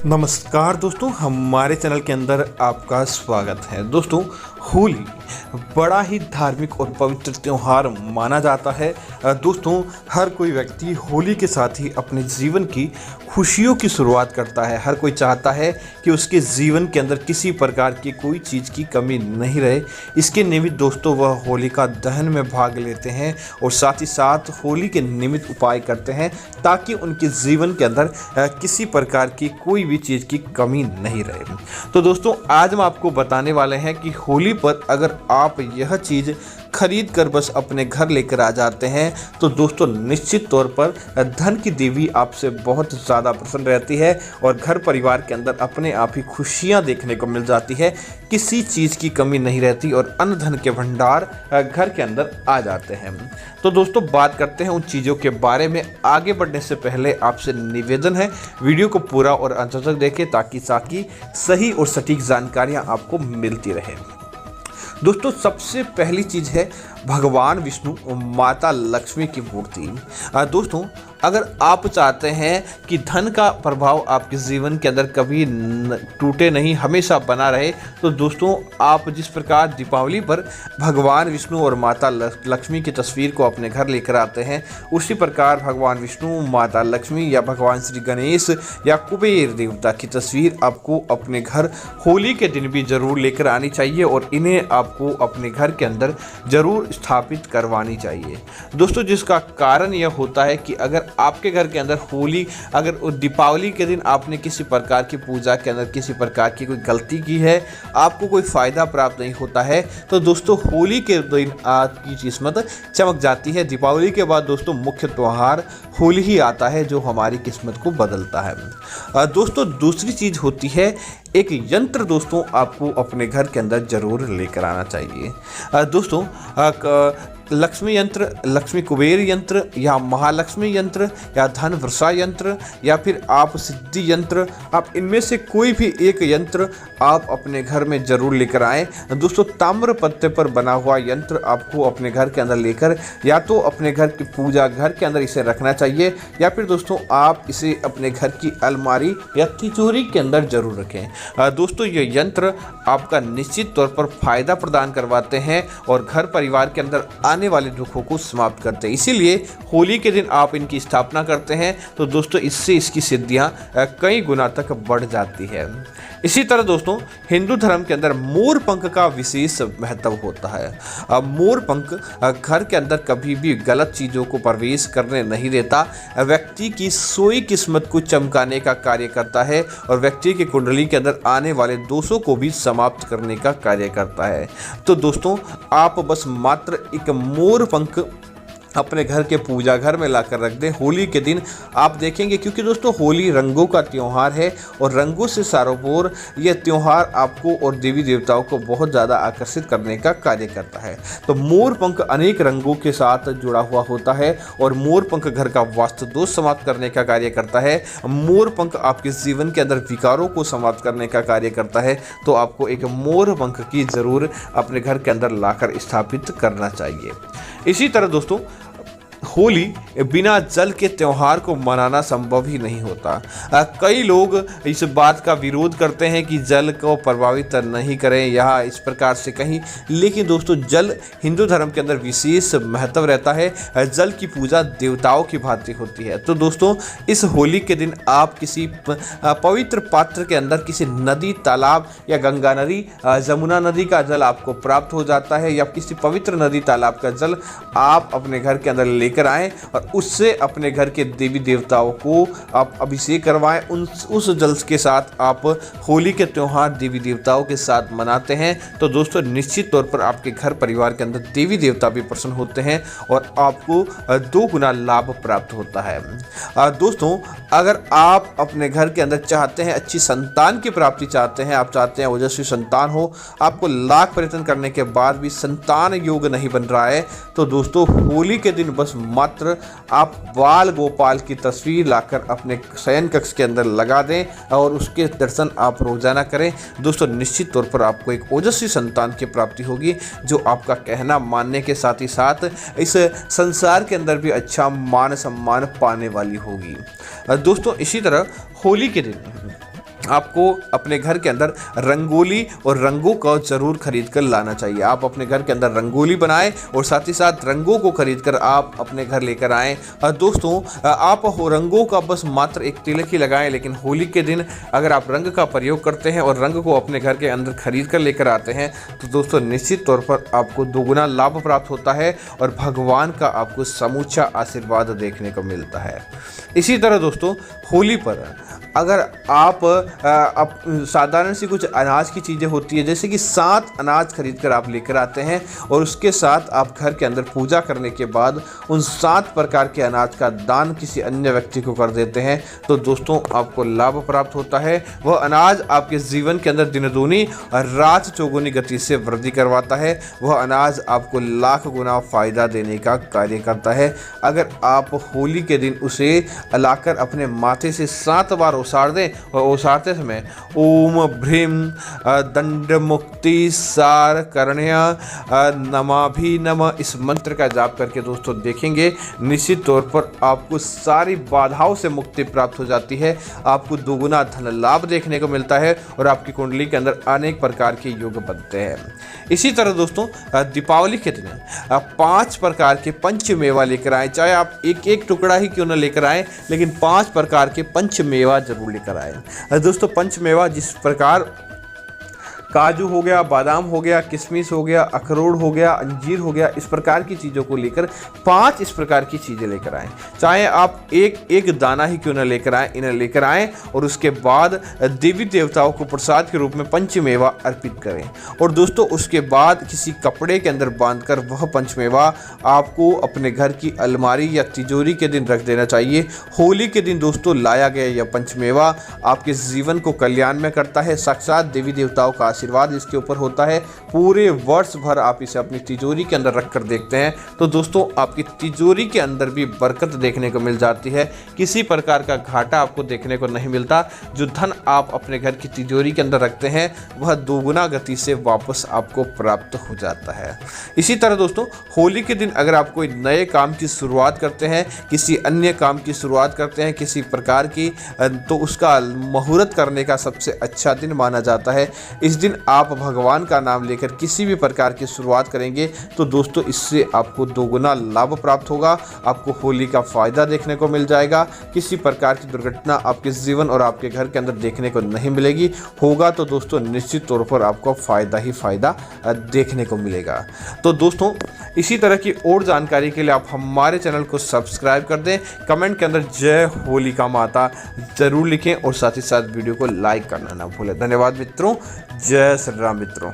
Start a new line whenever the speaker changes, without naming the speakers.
नमस्कार दोस्तों, हमारे चैनल के अंदर आपका स्वागत है। दोस्तों, होली बड़ा ही धार्मिक और पवित्र त्यौहार माना जाता है। दोस्तों, हर कोई व्यक्ति होली के साथ ही अपने जीवन की खुशियों की शुरुआत करता है। हर कोई चाहता है कि उसके जीवन के अंदर किसी प्रकार की कोई चीज़ की कमी नहीं रहे। इसके निमित्त दोस्तों वह होलिका दहन में भाग लेते हैं और साथ ही साथ होली के निमित्त उपाय करते हैं ताकि उनके जीवन के अंदर किसी प्रकार की कोई भी चीज़ की कमी नहीं रहे। तो दोस्तों, आज हम आपको बताने वाले हैं कि होली पर अगर आप यह चीज़ खरीद कर बस अपने घर लेकर आ जाते हैं तो दोस्तों निश्चित तौर पर धन की देवी आपसे बहुत ज़्यादा प्रसन्न रहती है और घर परिवार के अंदर अपने आप ही खुशियां देखने को मिल जाती है। किसी चीज़ की कमी नहीं रहती और अन्न धन के भंडार घर के अंदर आ जाते हैं। तो दोस्तों, बात करते हैं उन चीज़ों के बारे में। आगे बढ़ने से पहले आपसे निवेदन है, वीडियो को पूरा और अंत तक देखें ताकि सही और सटीक जानकारियाँ आपको मिलती रहे। दोस्तों, सबसे पहली चीज़ है भगवान विष्णु और माता लक्ष्मी की मूर्ति। दोस्तों, अगर आप चाहते हैं कि धन का प्रभाव आपके जीवन के अंदर कभी टूटे नहीं, हमेशा बना रहे, तो दोस्तों आप जिस प्रकार दीपावली पर भगवान विष्णु और माता लक्ष्मी की तस्वीर को अपने घर लेकर आते हैं, उसी प्रकार भगवान विष्णु, माता लक्ष्मी या भगवान श्री गणेश या कुबेर देवता की तस्वीर आपको अपने घर होली के दिन भी ज़रूर लेकर आनी चाहिए और इन्हें आपको अपने घर के अंदर ज़रूर स्थापित करवानी चाहिए। दोस्तों, जिसका कारण यह होता है कि अगर आपके घर के अंदर होली, अगर दीपावली के दिन आपने किसी प्रकार की पूजा के अंदर किसी प्रकार की कोई गलती की है, आपको कोई फ़ायदा प्राप्त नहीं होता है, तो दोस्तों होली के दिन आपकी किस्मत चमक जाती है। दीपावली के बाद दोस्तों मुख्य त्यौहार होली ही आता है जो हमारी किस्मत को बदलता है। दोस्तों, दूसरी चीज़ होती है एक यंत्र। दोस्तों, आपको अपने घर के अंदर ज़रूर लेकर आना चाहिए। दोस्तों, लक्ष्मी यंत्र, लक्ष्मी कुबेर यंत्र या महालक्ष्मी यंत्र या धन वर्षा यंत्र या फिर आप सिद्धि यंत्र, आप इनमें से कोई भी एक यंत्र आप अपने घर में ज़रूर लेकर आएँ। दोस्तों, ताम्र पत्ते पर बना हुआ यंत्र आपको अपने घर के अंदर लेकर या तो अपने घर की पूजा घर के अंदर इसे रखना चाहिए या फिर दोस्तों आप इसे अपने घर की अलमारी या तिजोरी के अंदर ज़रूर रखें। दोस्तों, ये यंत्र आपका निश्चित तौर पर फायदा प्रदान करवाते हैं और घर परिवार के अंदर आने वाले दुखों को समाप्त करते हैं। इसीलिए होली के दिन आप इनकी स्थापना करते हैं तो दोस्तों इससे इसकी सिद्धियां कई गुना तक बढ़ जाती है। इसी तरह दोस्तों, हिंदू धर्म के अंदर मोर पंख का विशेष महत्व होता है। मोर पंख घर के अंदर कभी भी गलत चीज़ों को प्रवेश करने नहीं देता, व्यक्ति की सोई किस्मत को चमकाने का कार्य करता है और व्यक्ति की कुंडली के अंदर आने वाले दोषों को भी समाप्त करने का कार्य करता है। तो दोस्तों, आप बस मात्र एक मोर पंख अपने घर के पूजा घर में लाकर रख दें होली के दिन। आप देखेंगे, क्योंकि दोस्तों होली रंगों का त्यौहार है और रंगों से सारोपोर यह त्यौहार आपको और देवी देवताओं को बहुत ज़्यादा आकर्षित करने का कार्य करता है। तो मोर पंख अनेक रंगों के साथ जुड़ा हुआ होता है और मोर पंख घर का वास्तु दोष समाप्त करने का कार्य करता है। मोर पंख आपके जीवन के अंदर विकारों को समाप्त करने का कार्य करता है। तो आपको एक मोर पंख की ज़रूर अपने घर के अंदर लाकर स्थापित करना चाहिए। इसी तरह दोस्तों, होली बिना जल के त्यौहार को मनाना संभव ही नहीं होता। कई लोग इस बात का विरोध करते हैं कि जल को प्रभावित नहीं करें या इस प्रकार से कहीं, लेकिन दोस्तों जल हिंदू धर्म के अंदर विशेष महत्व रहता है। जल की पूजा देवताओं की भांति होती है। तो दोस्तों, इस होली के दिन आप किसी पवित्र पात्र के अंदर किसी नदी, तालाब या गंगा नदी, जमुना नदी का जल आपको प्राप्त हो जाता है या किसी पवित्र नदी तालाब का जल आप अपने घर के अंदर लेकर आएं और उससे अपने घर के देवी देवताओं को आप अभिषेक करवाएं। उस जल के साथ आप होली के त्यौहार देवी देवताओं के साथ मनाते हैं तो दोस्तों निश्चित तौर पर आपके घर परिवार के अंदर देवी देवता भी प्रसन्न होते हैं और आपको 2 गुना लाभ प्राप्त होता है। दोस्तों, अगर आप अपने घर के अंदर चाहते हैं अच्छी संतान की प्राप्ति चाहते हैं, आप चाहते हैं ओजस्वी संतान हो, आपको लाख प्रयत्न करने के बाद भी संतान योग नहीं बन रहा है, तो दोस्तों होली के दिन बस मात्र आप बाल गोपाल की तस्वीर लाकर अपने शयन कक्ष के अंदर लगा दें और उसके दर्शन आप रोजाना करें। दोस्तों, निश्चित तौर पर आपको एक ओजस्वी संतान की प्राप्ति होगी जो आपका कहना मानने के साथ ही साथ इस संसार के अंदर भी अच्छा मान सम्मान पाने वाली होगी। दोस्तों, इसी तरह होली के दिन आपको अपने घर के अंदर रंगोली और रंगों को ज़रूर खरीद कर लाना चाहिए। आप अपने घर के अंदर रंगोली बनाएं और साथ ही साथ रंगों को खरीद कर आप अपने घर लेकर आएँ। दोस्तों, आप रंगों का बस मात्र एक तिलक ही लगाएं, लेकिन होली के दिन अगर आप रंग का प्रयोग करते हैं और रंग को अपने घर के अंदर खरीद कर लेकर आते हैं तो दोस्तों निश्चित तौर पर आपको दोगुना लाभ प्राप्त होता है और भगवान का आपको समूचा आशीर्वाद देखने को मिलता है। इसी तरह दोस्तों, होली पर अगर आप साधारण सी कुछ अनाज की चीज़ें होती है, जैसे कि 7 अनाज खरीद कर आप लेकर आते हैं और उसके साथ आप घर के अंदर पूजा करने के बाद उन 7 प्रकार के अनाज का दान किसी अन्य व्यक्ति को कर देते हैं तो दोस्तों आपको लाभ प्राप्त होता है। वह अनाज आपके जीवन के अंदर दिन दूनी और रात चौगुनी गति से वृद्धि करवाता है। वह अनाज आपको लाख गुना फायदा देने का कार्य करता है। अगर आप होली के दिन उसे लाकर अपने माथे से 7 बार उसार दें और उसारते समय ओम भ्रीम दंड मुक्ति सार कर्ण्य नमाभि नमः इस मंत्र का जाप करके दोस्तों देखेंगे निश्चित तौर पर आपको सारी बाधाओं से मुक्ति प्राप्त हो जाती है। आपको दोगुना धन लाभ देखने को मिलता है और आपकी कुंडली के अंदर अनेक प्रकार के योग बनते हैं। इसी तरह दोस्तों, दीपावली के दिन 5 प्रकार के पंचमेवा लेकर आए, चाहे आप एक एक टुकड़ा ही क्यों न लेकर आए, लेकिन 5 प्रकार के पंचमेवा जरूर लेकर आए। दोस्तों, पंचमेवा जिस प्रकार काजू हो गया, बादाम हो गया, किशमिश हो गया, अखरोट हो गया, अंजीर हो गया, इस प्रकार की चीज़ों को लेकर 5 इस प्रकार की चीज़ें लेकर आएँ। चाहे आप एक एक दाना ही क्यों न लेकर आएँ, इन्हें लेकर आएँ और उसके बाद देवी देवताओं को प्रसाद के रूप में पंचमेवा अर्पित करें। और दोस्तों उसके बाद किसी कपड़े के अंदर बांधकर वह पंचमेवा आपको अपने घर की अलमारी या तिजोरी के दिन रख देना चाहिए। होली के दिन दोस्तों लाया गया यह पंचमेवा आपके जीवन को कल्याण में करता है। साक्षात देवी देवताओं का आशीर्वाद इसके ऊपर होता है। पूरे वर्ष भर आप इसे अपनी तिजोरी के अंदर रखकर देखते हैं तो दोस्तों आपकी तिजोरी के अंदर भी बरकत देखने को मिल जाती है। किसी प्रकार का घाटा आपको देखने को नहीं मिलता। जो धन आप अपने घर की तिजोरी के अंदर रखते हैं वह दोगुना गति से वापस आपको प्राप्त हो जाता है। इसी तरह दोस्तों, होली के दिन अगर आप कोई नए काम की शुरुआत करते हैं, किसी अन्य काम की शुरुआत करते हैं किसी प्रकार की, तो उसका मुहूर्त करने का सबसे अच्छा दिन माना जाता है। इस दिन आप भगवान का नाम लेकर किसी भी प्रकार की शुरुआत करेंगे तो दोस्तों इससे आपको दोगुना लाभ प्राप्त होगा। आपको होली का फायदा देखने को मिल जाएगा। किसी प्रकार की दुर्घटना आपके जीवन और आपके घर के अंदर देखने को नहीं मिलेगी। होगा तो दोस्तों निश्चित तौर पर आपको फायदा ही फायदा देखने को मिलेगा। तो दोस्तों इसी तरह की और जानकारी के लिए आप हमारे चैनल को सब्सक्राइब कर दें। कमेंट के अंदर जय होलिका माता जरूर लिखें और साथ ही साथ वीडियो को लाइक करना ना भूलें। धन्यवाद मित्रों। जय श्री राम मित्रों।